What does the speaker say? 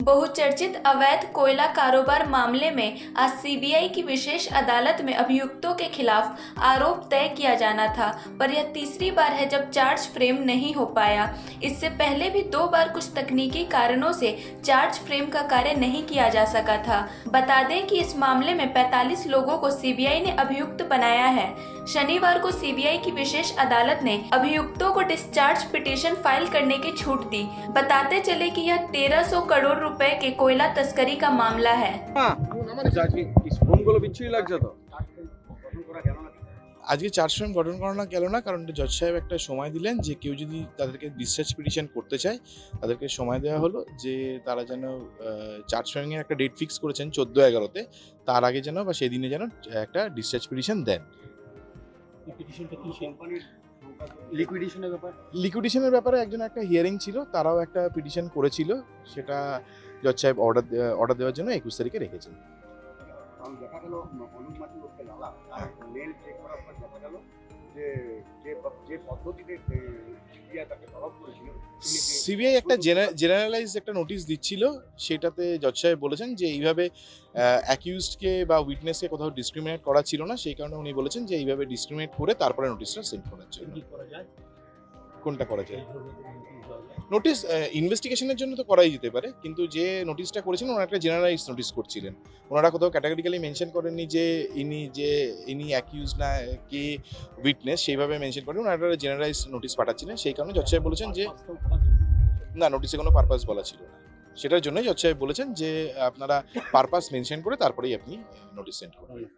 बहुचर्चित अवैध कोयला कारोबार मामले में आज सीबीआई की विशेष अदालत में अभियुक्तों के खिलाफ आरोप तय किया जाना था, पर यह तीसरी बार है जब चार्ज फ्रेम नहीं हो पाया। इससे पहले भी 2 बार कुछ तकनीकी कारणों से चार्ज फ्रेम का कार्य नहीं किया जा सका था। बता दें कि इस मामले में 45 लोगों को सीबीआई ने अभियुक्त बनाया है। शनिवार को सीबीआई की विशेष अदालत ने अभियुक्तों को डिस्चार्ज पिटीशन फाइल करने की छूट दी। बताते चले कि यह 1300 करोड़ रुपए के कोयला तस्करी का मामला है। আজকে চার্জ ফ্রেম গঠন করানো গেল না, কারণ জজ সাহেব একটা সময় দিলেন যে কেউ যদি তাদেরকে ডিসচার্জ পিটিশন করতে চায় তাদেরকে সময় দেওয়া হলো যে তারা যেন চার্জ ফ্রেমিংয়ের একটা ডেট ফিক্স করেছেন 14/11-তে, তার আগে যেন বা সেই দিনে যেন একটা ডিসচার্জ পিটিশন দেন। লিকুইডেশনের ব্যাপারে একজন একটা হিয়ারিং ছিল, তারাও একটা পিটিশন করেছিল, সেটা জজ সাহেব অর্ডার দেওয়ার জন্য 21 তারিখে রেখেছেন। সিবিআই একটা জেনারেলাইজ একটা নোটিশ দিচ্ছিল, সেটাতে জজ সাহেব বলেছেন যে এইভাবে অ্যাকিউজডকে বা উইটনেসকে কোথাও ডিসক্রিমিনেট করা ছিল না, সেই কারণে উনি বলেছেন যে এইভাবে ডিসক্রিমিনেট করে তারপরে নোটিশটা সেন্ড করার জন্য। কোনটা করা যায়? নোটিশ ইনভেস্টিগেশনের জন্য তো করাই যেতে পারে, কিন্তু যে নোটিশটা করেছিলেন ওনারা একটা জেনারেলাইজ নোটিশ করছিলেন। ওনারা কোথাও ক্যাটাগরিক্যালি মেনশন করেননি যে ইনি অ্যাকিউজ না কে উইটনেস, সেইভাবে মেনশন করেন। ওনারা একটা জেনারেলাইজ নোটিশ পাঠাচ্ছিলেন, সেই কারণে জজ সাহেব বলেছেন যে না, নোটিশে কোনো পারপাস বলা ছিল না। সেটার জন্যই জজ সাহেব বলেছেন যে আপনারা পারপাস মেনশন করে তারপরেই আপনি নোটিশ সেন্ড করবেন।